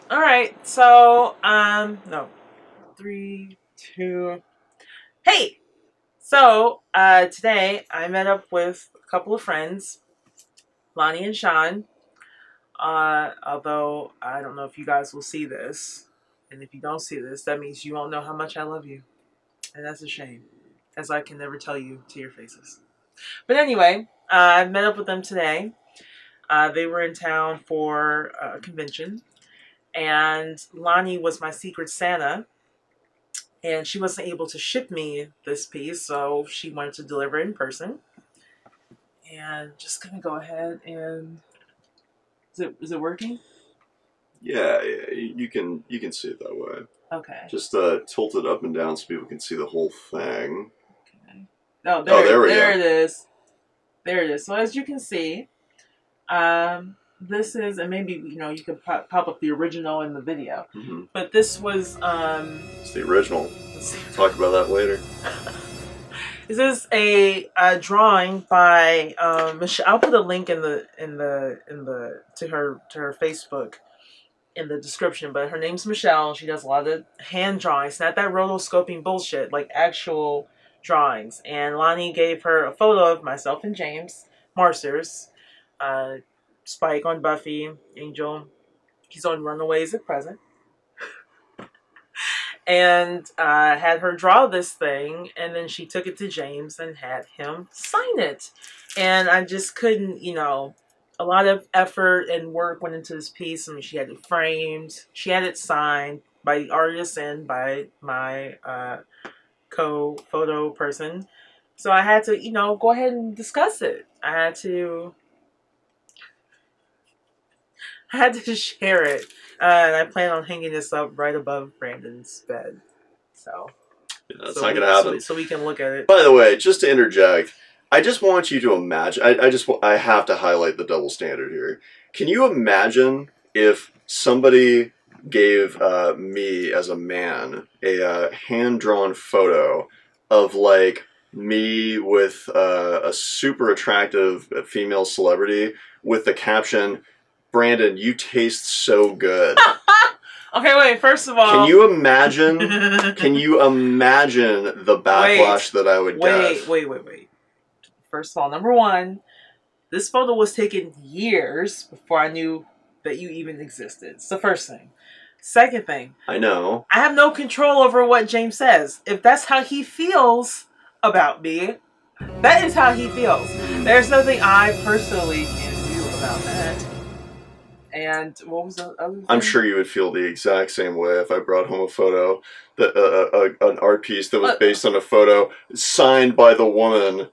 All right. So, no, 3, 2. Hey. So, today I met up with a couple of friends, Lonnie and Sean. Although I don't know if you guys will see this, and if you don't see this, that means you won't know how much I love you, and that's a shame, as I can never tell you to your faces. But anyway, I met up with them today. They were in town for a convention. And Lani was my secret Santa, and she wasn't able to ship me this piece, so she wanted to deliver it in person. And just gonna go ahead and is it working? Yeah, you can see it that way. Okay. Just tilt it up and down so people can see the whole thing. Okay. Oh, there we go. It is. There it is. So as you can see, this is, and maybe you could pop up the original in the video, but this was it's the original. Talk about that later. This is a drawing by Michelle. I'll put a link to her Facebook in the description. But her name's Michelle. She does a lot of hand drawings, not that rotoscoping bullshit, like actual drawings. And Lani gave her a photo of myself and James Marsters, Spike on Buffy, Angel. He's on Runaways at present. And had her draw this thing, and then she took it to James and had him sign it. And I just couldn't, a lot of effort and work went into this piece. I mean, she had it framed, she had it signed by the artist and by my co-photo person. So I had to, go ahead and discuss it. I had to share it. And I plan on hanging this up right above Brandenns' bed. So, yeah, that's not going to happen. So we can look at it. By the way, just to interject, I just want you to imagine. I have to highlight the double standard here. Can you imagine if somebody gave me as a man a hand-drawn photo of like me with a super attractive female celebrity with the caption, "Brandon, you taste so good." Okay, wait, first of all, can you imagine the backlash that I would get? Wait. First of all, number one, this photo was taken years before I knew that you even existed. It's the first thing. Second thing, I know. I have no control over what James says. If that's how he feels about me, that is how he feels. There's nothing I personally can do about that. And what was the other thing? I'm sure you would feel the exact same way if I brought home a photo, an art piece that was based on a photo signed by the woman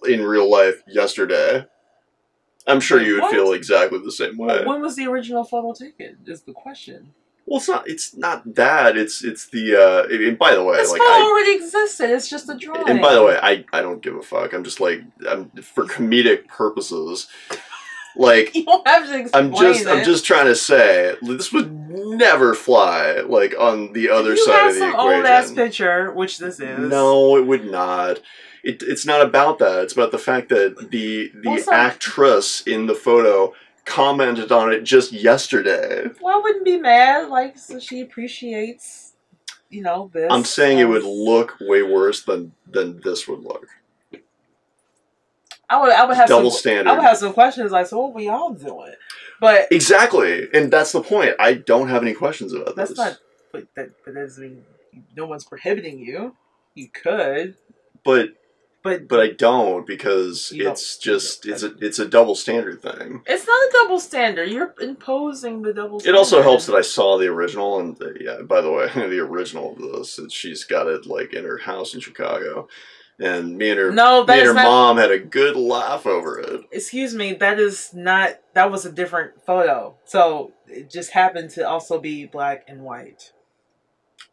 in real life yesterday. I'm sure you would feel exactly the same way. When was the original photo taken? Is the question. Well, it's not that. It's the. And by the way, this photo already existed. It's just a drawing. And by the way, I don't give a fuck. I'm just like, for comedic purposes. Like, you don't have to explain I'm just trying to say this would never fly like on the other side of the equation. You have some old ass picture, which this is. No, it would not. It's not about that. It's about the fact that the actress in the photo commented on it just yesterday. Well, I wouldn't be mad. Like, so she appreciates, this. I'm saying it would look way worse than this would look. I would have double standard. I would have some questions like, so what we all doing? But exactly, and that's the point. I don't have any questions about this. That's not. But that doesn't mean no one's prohibiting you. You could, but I don't, because it's a double standard thing. It's not a double standard. You're imposing the double standard. It also helps that I saw the original, and yeah, by the way, the original of this, she's got it like in her house in Chicago. And me and her mom had a good laugh over it. Excuse me, that was a different photo. So it just happened to also be black and white.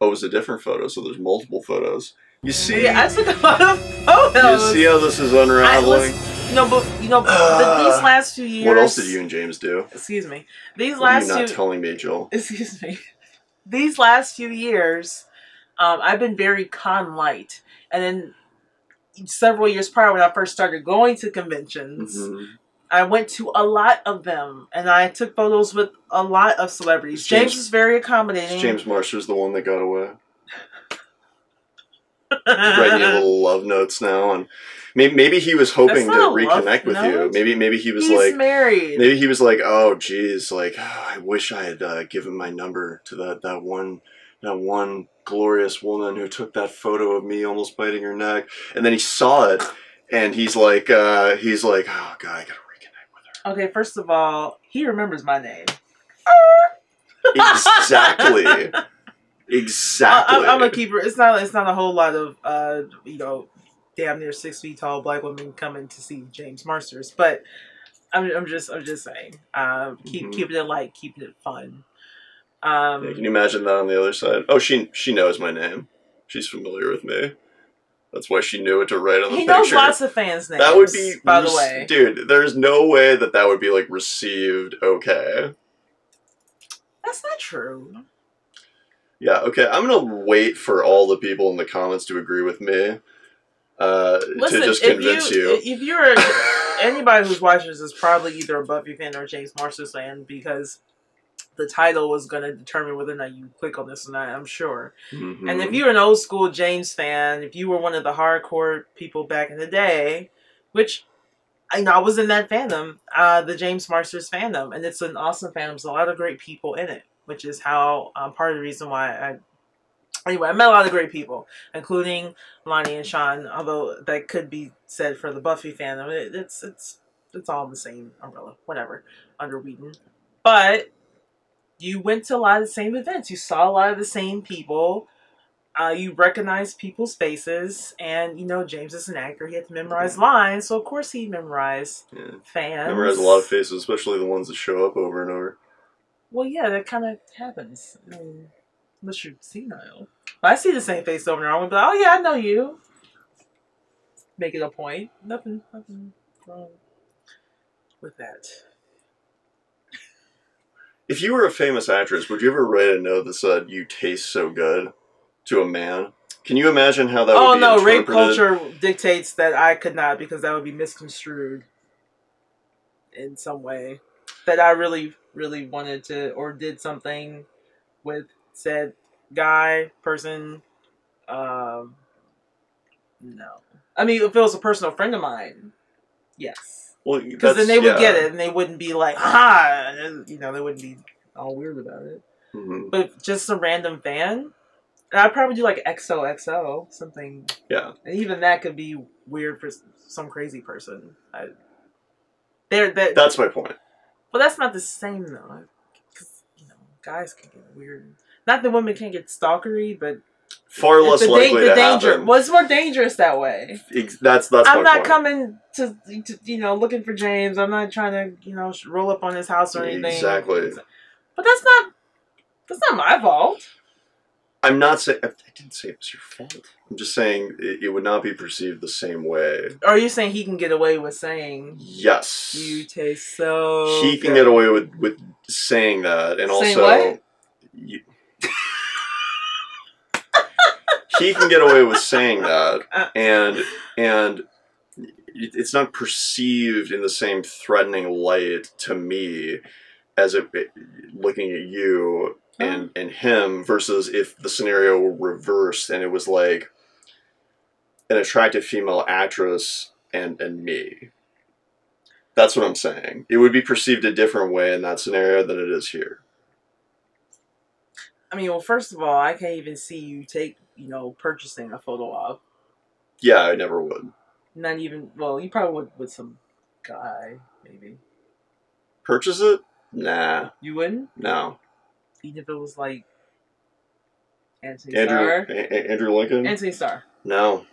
Oh, it was a different photo, so there's multiple photos. You see? Yeah, I took a lot of photos. You see how this is unraveling? These last few years... What else did you and James do? Excuse me. What are you not telling me, Joel? Excuse me. These last few years, I've been very con-light. And then several years prior, when I first started going to conventions, I went to a lot of them, and I took photos with a lot of celebrities. James was very accommodating. Is James Marsters the one that got away? Writing you little love notes now, and maybe he was hoping to reconnect with you. Maybe he was like married. Maybe he was like, oh geez, like oh, I wish I had given my number to that one glorious woman who took that photo of me almost biting her neck, and then he saw it, and he's like, oh god, I gotta reconnect with her. Okay, first of all, he remembers my name. Exactly. Exactly. I'm a keeper. It's not a whole lot of damn near 6 feet tall black women coming to see James Marsters, but I'm just saying, keeping it light, keeping it fun. Yeah, can you imagine that on the other side? Oh, she knows my name. She's familiar with me. That's why she knew what to write on the picture. He knows lots of fans' names. That would be, by the way, dude. There's no way that would be like received okay. That's not true. Yeah, okay. I'm gonna wait for all the people in the comments to agree with me. Listen, to just convince you. If you're anybody who's watching this is probably either a Buffy fan or a James Marsters fan, because the title was going to determine whether or not you click on this or not, I'm sure. Mm-hmm. And if you're an old school James fan, if you were one of the hardcore people back in the day, which I was in that fandom, the James Marsters fandom, and it's an awesome fandom. There's a lot of great people in it, which is how part of the reason why I met a lot of great people, including Lani and Sean, although that could be said for the Buffy fandom. It's all in the same umbrella, whatever, under Whedon. But you went to a lot of the same events. You saw a lot of the same people. You recognized people's faces. And, James is an actor. He had to memorize lines. So, of course, he memorized fans. Memorize a lot of faces, especially the ones that show up over and over. Well, yeah, that kind of happens. I mean, unless you're senile. But I see the same face over and over. I'm like, oh, yeah, I know you. Make it a point. Nothing wrong with that. If you were a famous actress, would you ever write a note that said, "You taste so good," to a man? Can you imagine how that would be interpreted? Rape culture dictates that I could not, because that would be misconstrued in some way. That I really, really wanted to, or did something with said guy, person. No. I mean, if it was a personal friend of mine, yes. Well, because then they would get it, and they wouldn't be like, ah, they wouldn't be all weird about it. Mm-hmm. But just a random fan, and I'd probably do like XOXO, something. Yeah. And even that could be weird for some crazy person. That's my point. Well, that's not the same though, because guys can get weird. Not that women can't get stalkery, but far less likely to happen. Well, it's more dangerous that way. That's my point. I'm not coming to looking for James. I'm not trying to roll up on his house or anything. Exactly. But that's not my fault. I'm not saying I didn't say it was your fault. I'm just saying it would not be perceived the same way. Are you saying he can get away with saying? Yes. You taste so. He can get away with saying that, and saying also. What? He can get away with saying that, and it's not perceived in the same threatening light to me as looking at you and him, versus if the scenario were reversed and it was like an attractive female actress and me. That's what I'm saying. It would be perceived a different way in that scenario than it is here. I mean, well, first of all, I can't even see you purchasing a photo op. Yeah, I never would. Not even, well, you probably would with some guy, maybe. Purchase it? Nah. You wouldn't? No. Even if it was like Anthony Starr? Andrew Lincoln? Anthony Starr. No.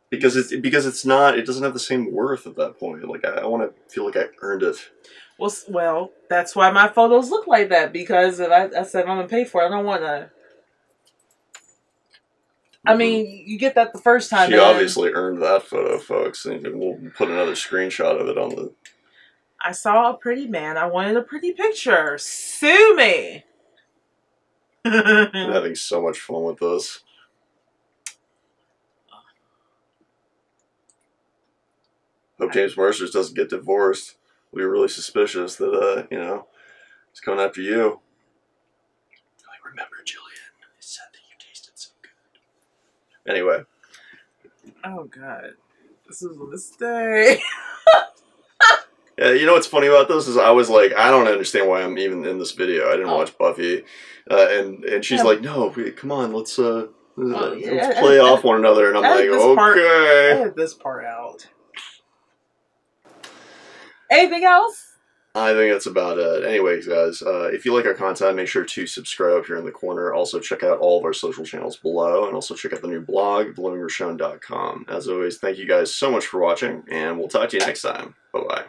Because it doesn't have the same worth at that point. Like, I want to feel like I earned it. Well, that's why my photos look like that, because if I said I'm going to pay for it, I don't want to. I mean, you get that the first time. She obviously earned that photo, folks. And we'll put another screenshot of it on the... I saw a pretty man. I wanted a pretty picture. Sue me! I'm having so much fun with this. Hope James Marsters doesn't get divorced. be really suspicious that, you know, he's coming after you. Like, remember, Jillian, I said that you tasted so good. Anyway. Oh, God. This is a mistake. Yeah, you know what's funny about this is I was like, I don't understand why I'm even in this video. I didn't watch Buffy. And she's like, no, come on, let's play off one another. And I'm like, okay. Edit this part out. Anything else? I think that's about it. Anyways, guys, if you like our content, make sure to subscribe here in the corner. Also, check out all of our social channels below, and also check out the new blog, blowingrashone.com. As always, thank you guys so much for watching, and we'll talk to you next time. Bye-bye.